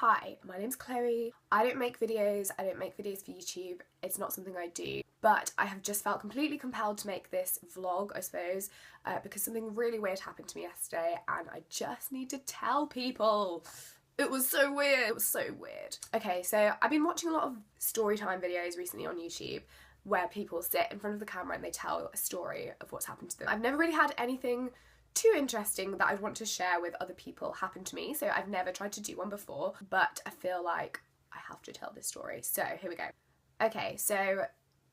Hi, my name's Chloe. I don't make videos for YouTube. It's not something I do, but I have just felt completely compelled to make this vlog, I suppose, because something really weird happened to me yesterday and I just need to tell people. It was so weird. It was so weird. Okay, so I've been watching a lot of Storytime videos recently on YouTube where people sit in front of the camera and they tell a story of what's happened to them. I've never really had anything too interesting that I'd want to share with other people happen to me, so I've never tried to do one before, but I feel like I have to tell this story, so here we go. Okay, so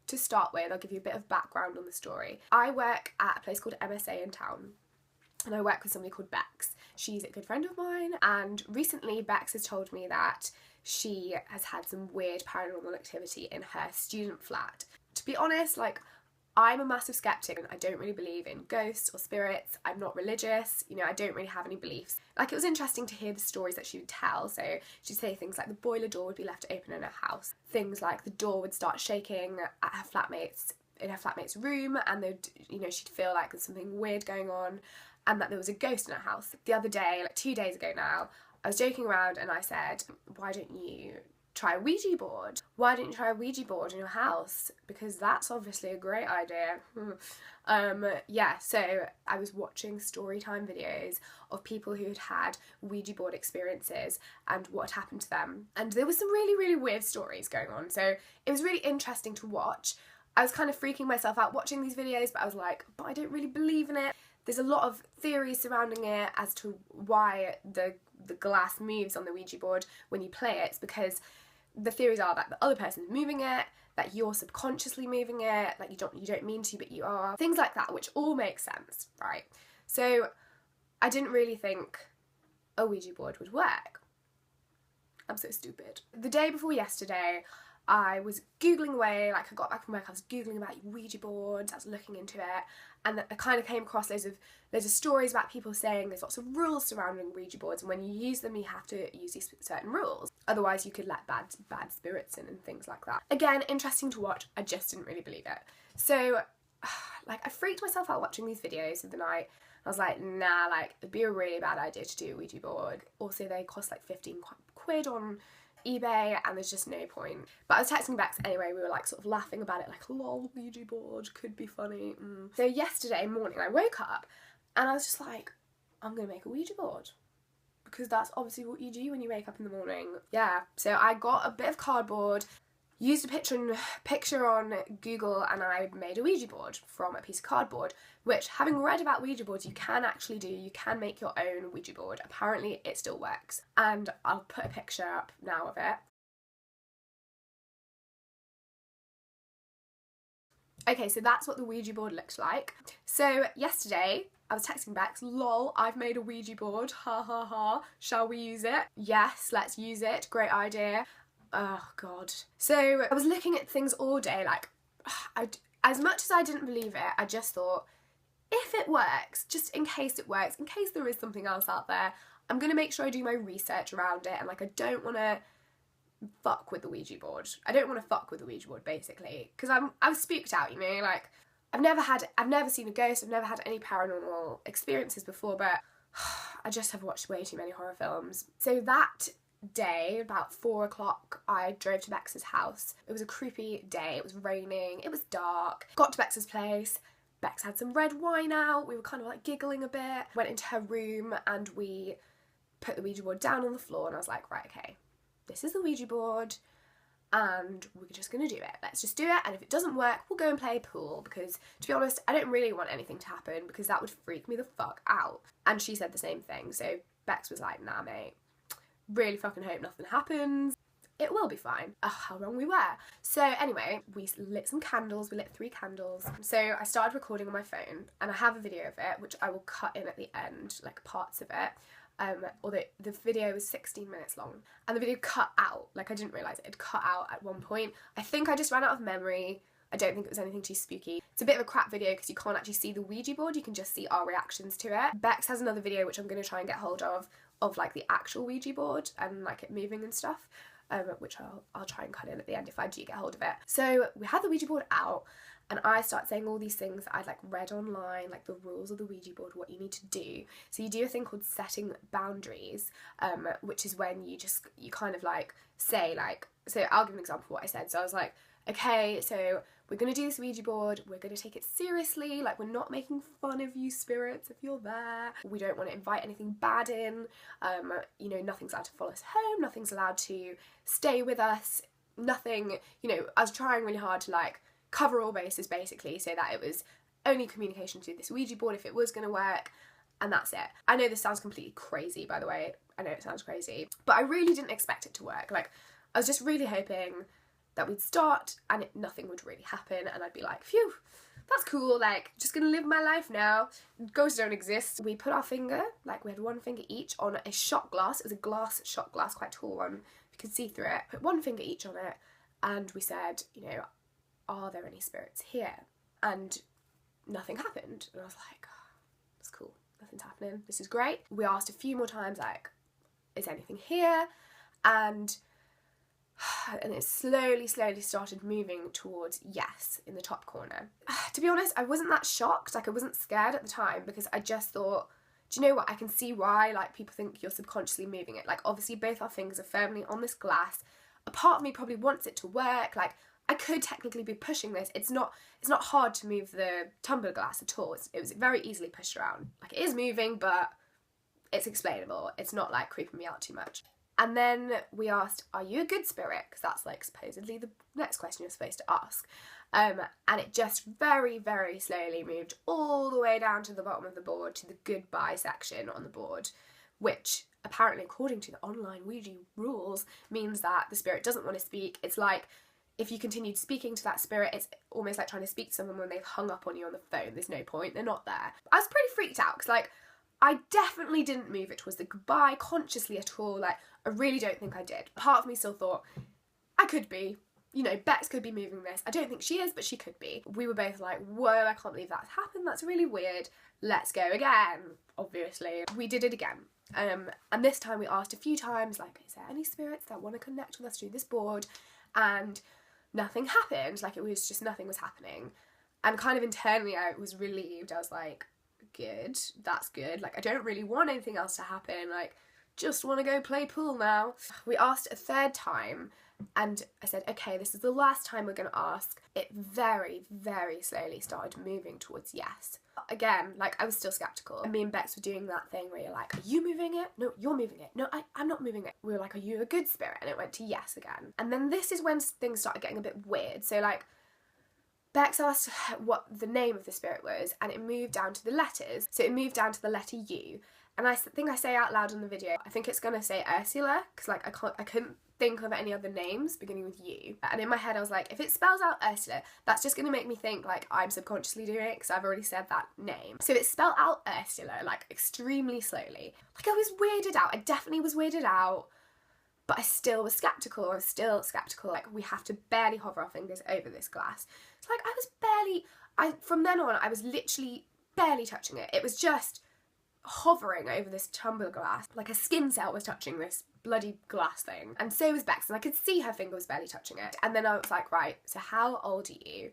to start with, I'll give you a bit of background on the story. I work at a place called MSA in town, and I work with somebody called Bex. She's a good friend of mine, and recently Bex has told me that she has had some weird paranormal activity in her student flat. To be honest, I'm a massive skeptic and I don't really believe in ghosts or spirits. I'm not religious, I don't really have any beliefs. It was interesting to hear the stories that she would tell. So she'd say things like the boiler door would be left open in her house. Things like the door would start shaking at in her flatmate's room, and she'd feel like there's something weird going on and that there was a ghost in her house. The other day, 2 days ago now, I was joking around and I said, why don't you try a Ouija board? Why don't you try a Ouija board in your house? Because that's obviously a great idea. Yeah, so I was watching Storytime videos of people who had had Ouija board experiences and what had happened to them. And there was some really, really weird stories going on. So it was really interesting to watch. I was kind of freaking myself out watching these videos, but I was like, but I don't really believe in it. There's a lot of theories surrounding it as to why the glass moves on the Ouija board when you play it. It's because the theories are that the other person's moving it, that you're subconsciously moving it, like you don't mean to, but you are. Things like that, which all make sense, right? So I didn't really think a Ouija board would work. I'm so stupid. The day before yesterday, I was Googling away, I got back from work, I was Googling about Ouija boards, I was looking into it, and I kind of came across loads of stories about people saying there's lots of rules surrounding Ouija boards, and when you use them you have to use these certain rules, otherwise you could let bad spirits in and things like that. Again, interesting to watch, I just didn't really believe it. So, I freaked myself out watching these videos of the night. I was like, nah, it'd be a really bad idea to do a Ouija board. Also, they cost 15 quid on eBay, and there's just no point. But I was texting Bex anyway, we were sort of laughing about it, lol, Ouija board, could be funny. So yesterday morning I woke up and I was just like, I'm gonna make a Ouija board. Because that's obviously what you do when you wake up in the morning. Yeah, so I got a bit of cardboard, used a picture on Google, and I made a Ouija board from a piece of cardboard, which, having read about Ouija boards, you can actually do. You can make your own Ouija board. Apparently it still works. And I'll put a picture up now of it. Okay, so that's what the Ouija board looks like. So yesterday, I was texting Bex, lol, I've made a Ouija board, ha ha ha, shall we use it? Yes, let's use it, great idea. Oh god. So I was looking at things all day, as much as I didn't believe it, I just thought, if it works, just in case it works, in case there is something else out there, I'm gonna make sure I do my research around it, and I don't wanna fuck with the Ouija board. I don't want to fuck with the Ouija board, basically, because I was spooked out, I've never seen a ghost, I've never had any paranormal experiences before, but I just have watched way too many horror films. So that day, about 4 o'clock, I drove to Bex's house. It was a creepy day, it was raining, it was dark. Got to Bex's place, Bex had some red wine out, we were kind of giggling a bit, went into her room and we put the Ouija board down on the floor, and I was like, right, okay, this is the Ouija board and we're just gonna do it. Let's just do it, and if it doesn't work, we'll go and play pool, because to be honest, I don't really want anything to happen because that would freak me the fuck out. And she said the same thing, so Bex was like, nah mate, really fucking hope nothing happens. It will be fine. Oh, how wrong we were. So anyway, we lit some candles, we lit 3 candles. So I started recording on my phone, and I have a video of it, which I will cut in at the end, parts of it. Although the video was 16 minutes long, and the video cut out, I didn't realise it had cut out at one point. I think I just ran out of memory. I don't think it was anything too spooky. It's a bit of a crap video because you can't actually see the Ouija board, you can just see our reactions to it. Bex has another video which I'm going to try and get hold of the actual Ouija board and it moving and stuff. which I'll try and cut in at the end if I do get hold of it. So we had the Ouija board out, and I start saying all these things that I'd like read online, like the rules of the Ouija board, what you need to do. So you do a thing called setting boundaries, which is when you kind of like say like, so I'll give an example of what I said. So I was like, okay, so we're going to do this Ouija board, we're going to take it seriously, like we're not making fun of you spirits if you're there, we don't want to invite anything bad in, you know, nothing's allowed to follow us home, nothing's allowed to stay with us, nothing, you know, I was trying really hard to like cover all bases basically, so that it was only communication through this Ouija board if it was going to work, and that's it. I know this sounds completely crazy, by the way, I know it sounds crazy, but I really didn't expect it to work. Like, I was just really hoping that we'd start and nothing would really happen, and I'd be like, phew, that's cool, like, just gonna live my life now, ghosts don't exist. We put our finger, like we had one finger each on a shot glass, it was a glass shot glass, quite a tall one, you could see through it, put one finger each on it, and we said, you know, are there any spirits here? And nothing happened, and I was like, oh, that's cool, nothing's happening, this is great. We asked a few more times, like, is anything here? And it slowly started moving towards yes in the top corner. To be honest, I wasn't that shocked, like I wasn't scared at the time, because I just thought, do you know what, I can see why like people think you're subconsciously moving it. Like obviously both our fingers are firmly on this glass, a part of me probably wants it to work, like I could technically be pushing this, it's not hard to move the tumbler glass at all, it was very easily pushed around. Like it is moving, but it's explainable, it's not like creeping me out too much. And then we asked, are you a good spirit? Because that's like supposedly the next question you're supposed to ask. And it just very slowly moved all the way down to the bottom of the board, to the goodbye section on the board, which apparently according to the online Ouija rules means that the spirit doesn't want to speak. It's like if you continued speaking to that spirit, it's almost like trying to speak to someone when they've hung up on you on the phone. There's no point, they're not there. I was pretty freaked out because like I definitely didn't move it towards the goodbye consciously at all. Like, I really don't think I did. Part of me still thought, I could be. You know, Bex could be moving this. I don't think she is, but she could be. We were both like, whoa, I can't believe that's happened. That's really weird. Let's go again. Obviously. We did it again. And this time we asked a few times, like, is there any spirits that want to connect with us through this board? And nothing happened. Like, it was just nothing was happening. And kind of internally I was relieved. I was like, good, that's good, like I don't really want anything else to happen, like just want to go play pool now. We asked a third time and I said, okay, this is the last time we're going to ask. It very slowly started moving towards yes. Again, like I was still skeptical, and me and Bex were doing that thing where you're like, are you moving it? No, you're moving it. No, I'm not moving it. We were like, are you a good spirit? And it went to yes again. And then this is when things started getting a bit weird. So like Bex asked what the name of the spirit was, and it moved down to the letters. So it moved down to the letter U, and I think I say out loud in the video, I think it's gonna say Ursula, because like I couldn't think of any other names beginning with U. And in my head I was like, if it spells out Ursula, that's just gonna make me think like I'm subconsciously doing it because I've already said that name. So it spelled out Ursula like extremely slowly. Like I was weirded out. I definitely was weirded out. But I still was skeptical. I was still skeptical. Like, we have to barely hover our fingers over this glass. So, like, from then on, I was literally barely touching it. It was just hovering over this tumbler glass. Like, a skin cell was touching this bloody glass thing. And so was Bex, and I could see her finger was barely touching it. And then I was like, right, so how old are you?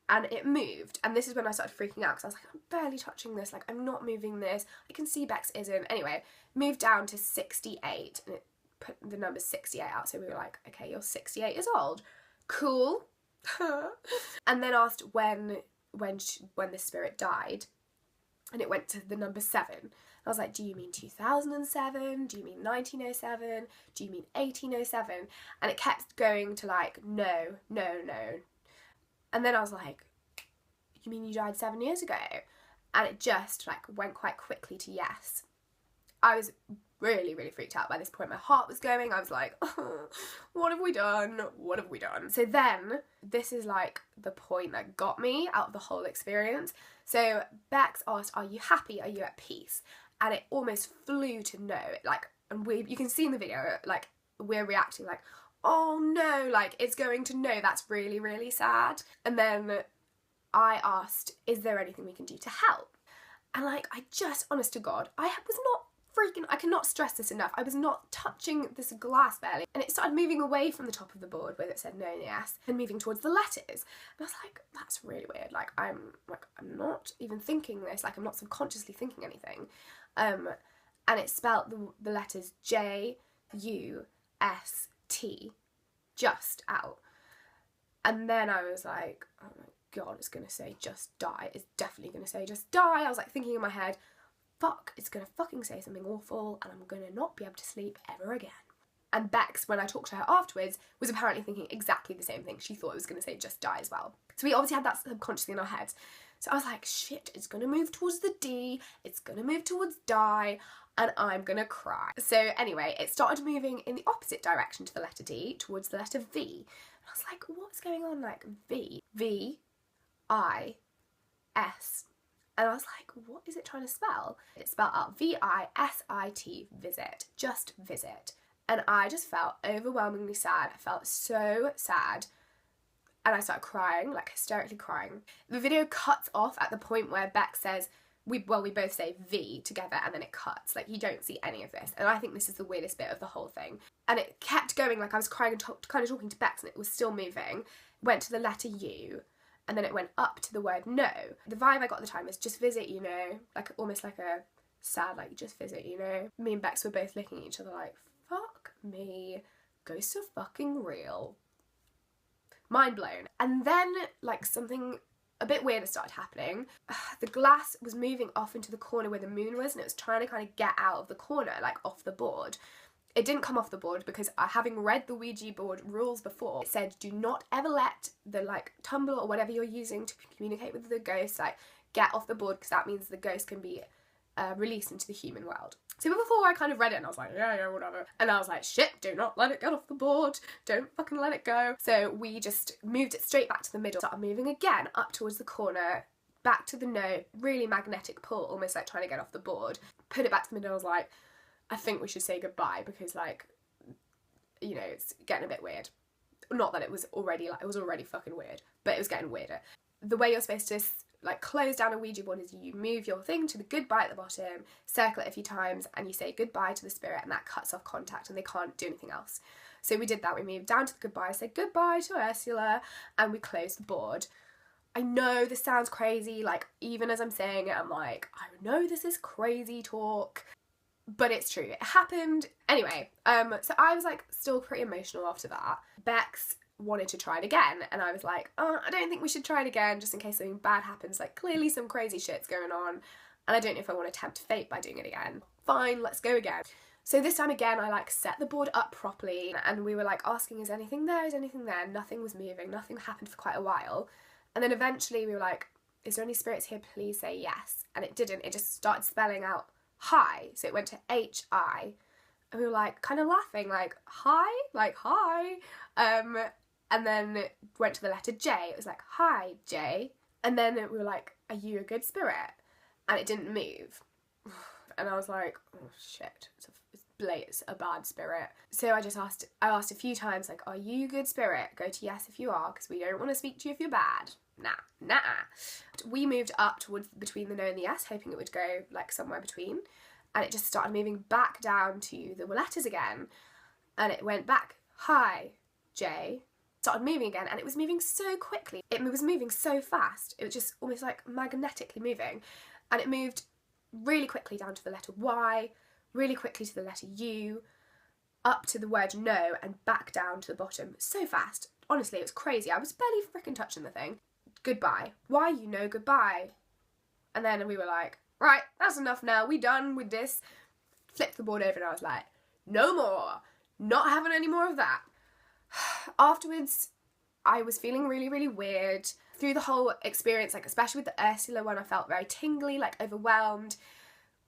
And it moved. And this is when I started freaking out, because I was like, I'm barely touching this. Like, I'm not moving this. I can see Bex isn't. Anyway, moved down to 68, and it put the number 68 out, so we were like, okay, you're 68 years old, cool. And then asked when the spirit died, and it went to the number 7. I was like, do you mean 2007? Do you mean 1907? Do you mean 1807? And it kept going to like, no. And then I was like, you mean you died 7 years ago? And it just like went quite quickly to yes. I was really freaked out by this point. My heart was going. I was like, oh, what have we done? What have we done? So then, this is like the point that got me out of the whole experience. So Bex asked, are you happy? Are you at peace? And it almost flew to no. Like, and you can see in the video, like, we're reacting like, oh no, like, it's going to no. That's really sad. And then I asked, is there anything we can do to help? And like, I just, honest to God, I was not I cannot stress this enough. I was not touching this glass barely. And it started moving away from the top of the board where it said no and yes, and moving towards the letters. And I was like, that's really weird. Like, I'm not even thinking this. Like, I'm not subconsciously thinking anything. And it spelt the letters J-U-S-T, just out. And then I was like, oh my God, it's gonna say just die. It's definitely gonna say just die. I was like thinking in my head, fuck, it's gonna fucking say something awful and I'm gonna not be able to sleep ever again. And Bex, when I talked to her afterwards, was apparently thinking exactly the same thing. She thought it was gonna say just die as well. So we obviously had that subconsciously in our heads. So I was like, shit, it's gonna move towards the D, it's gonna move towards die, and I'm gonna cry. So anyway, it started moving in the opposite direction to the letter D, towards the letter V. And I was like, what's going on? Like, V, V-I-S. And I was like, what is it trying to spell? It spelled out V-I-S-I-T, visit, just visit. And I just felt overwhelmingly sad. I felt so sad. And I started crying, like hysterically crying. The video cuts off at the point where Beck says, we both say V together, and then it cuts. Like, you don't see any of this. And I think this is the weirdest bit of the whole thing. And it kept going, like I was crying and kind of talking to Bex, and it was still moving. Went to the letter U, and then it went up to the word no. The vibe I got at the time was just visit, you know, like almost like a sad, like just visit, you know. Me and Bex were both looking at each other like, fuck me, ghosts are fucking real. Mind blown. And then, like, something a bit weirder started happening. The glass was moving off into the corner where the moon was, and it was trying to kind of get out of the corner, like off the board. It didn't come off the board because having read the Ouija board rules before, it said do not ever let the like tumble or whatever you're using to communicate with the ghost like get off the board, because that means the ghost can be released into the human world. So before I kind of read it and I was like, yeah, whatever. And I was like, shit, do not let it get off the board. Don't fucking let it go. So we just moved it straight back to the middle. Started moving again up towards the corner, back to the no, really magnetic pull, almost like trying to get off the board. Put it back to the middle. I was like, I think we should say goodbye because, like, you know, it's getting a bit weird. Not that it was already, like, it was already fucking weird, but it was getting weirder. The way you're supposed to like close down a Ouija board is you move your thing to the goodbye at the bottom, circle it a few times, and you say goodbye to the spirit, and that cuts off contact and they can't do anything else. So we did that. We moved down to the goodbye, said goodbye to Ursula, and we closed the board. I know this sounds crazy, like even as I'm saying it, I'm like, I know this is crazy talk, but it's true. It happened. Anyway, so I was like still pretty emotional after that. Bex wanted to try it again, and I was like, oh, I don't think we should try it again just in case something bad happens. Like, clearly some crazy shit's going on and I don't know if I want to tempt fate by doing it again. Fine, let's go again. So this time again I like set the board up properly and we were like asking, is anything there, is anything there? Nothing was moving, nothing happened for quite a while, and then eventually we were like, is there any spirits here? Please say yes. And it didn't. It just started spelling out hi, so it went to H-I, and we were like kind of laughing like hi, like hi, and then went to the letter J. It was like, hi, J. And then we were like, are you a good spirit? And it didn't move. And I was like, oh shit, it's a bad spirit. So I asked a few times, like, are you a good spirit? Go to yes if you are, because we don't want to speak to you if you're bad. Nah. We moved up towards between the no and the yes, hoping it would go like somewhere between. And it just started moving back down to the letters again. And it went back, hi, J. Started moving again, and it was moving so quickly. It was moving so fast. It was just almost like magnetically moving. And it moved really quickly down to the letter Y, really quickly to the letter U, up to the word no, and back down to the bottom. So fast. Honestly, it was crazy. I was barely freaking touching the thing. Goodbye. Why, you know, goodbye. And then we were like, right, that's enough now. We done with this. Flipped the board over and I was like, no more. Not having any more of that. Afterwards, I was feeling really, really weird. Through the whole experience, like especially with the Ursula one, I felt very tingly, like overwhelmed.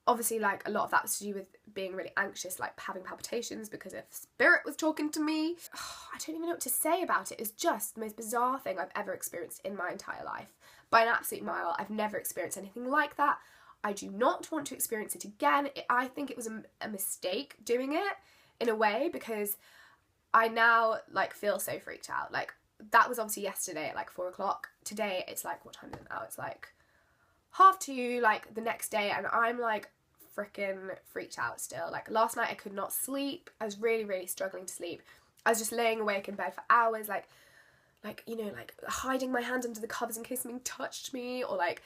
Obviously, like a lot of that was to do with being really anxious, like having palpitations because a spirit was talking to me. I don't even know what to say about it. It's just the most bizarre thing I've ever experienced in my entire life. By an absolute mile. I've never experienced anything like that. I do not want to experience it again. I think it was a mistake doing it in a way, because I now like feel so freaked out. Like that was obviously yesterday at like 4 o'clock. Today it's like, what time is it now? It's like 2:30, like the next day, and I'm like freaking freaked out still. Like last night I could not sleep. I was really, really struggling to sleep. I was just laying awake in bed for hours, like, you know, like hiding my hand under the covers in case something touched me, or like,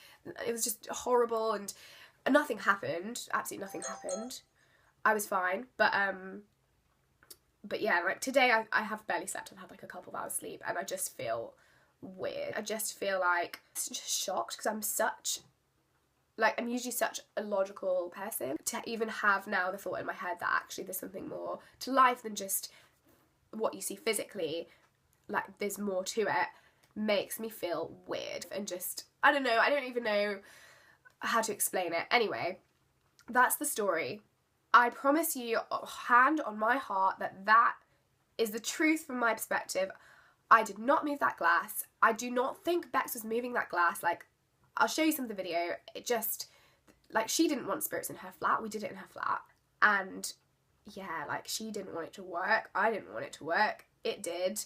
it was just horrible, and nothing happened. Absolutely nothing happened. I was fine, but yeah, like today I have barely slept. I've had like a couple of hours sleep, and I just feel weird. I just feel like just shocked, because I'm usually such a logical person. To even have now the thought in my head that actually there's something more to life than just what you see physically, like there's more to it, makes me feel weird, and just, I don't know, I don't even know how to explain it. Anyway, that's the story. I promise you, hand on my heart, that is the truth from my perspective. I did not move that glass. I do not think Bex was moving that glass. Like, I'll show you some of the video. It just, like, she didn't want spirits in her flat. We did it in her flat. And yeah, like, she didn't want it to work. I didn't want it to work. It did.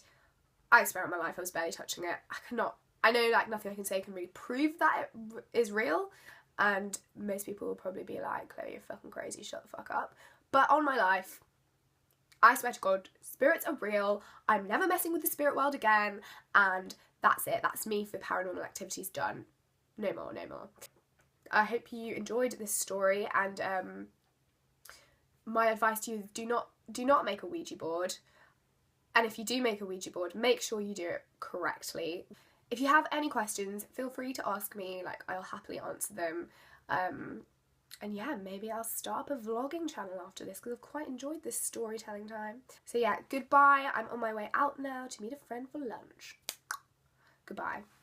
I swear on my life I was barely touching it. I know, like, nothing I can say can really prove that it is real. And most people will probably be like, Chloe, you're fucking crazy, shut the fuck up. But on my life, I swear to God, spirits are real. I'm never messing with the spirit world again. And that's it. That's me for paranormal activities done. No more, no more. I hope you enjoyed this story, and my advice to you, do not make a Ouija board. And if you do make a Ouija board, make sure you do it correctly. If you have any questions, feel free to ask me, like, I'll happily answer them. And yeah, maybe I'll start up a vlogging channel after this, because I've quite enjoyed this storytelling time. So yeah, goodbye. I'm on my way out now to meet a friend for lunch. Goodbye.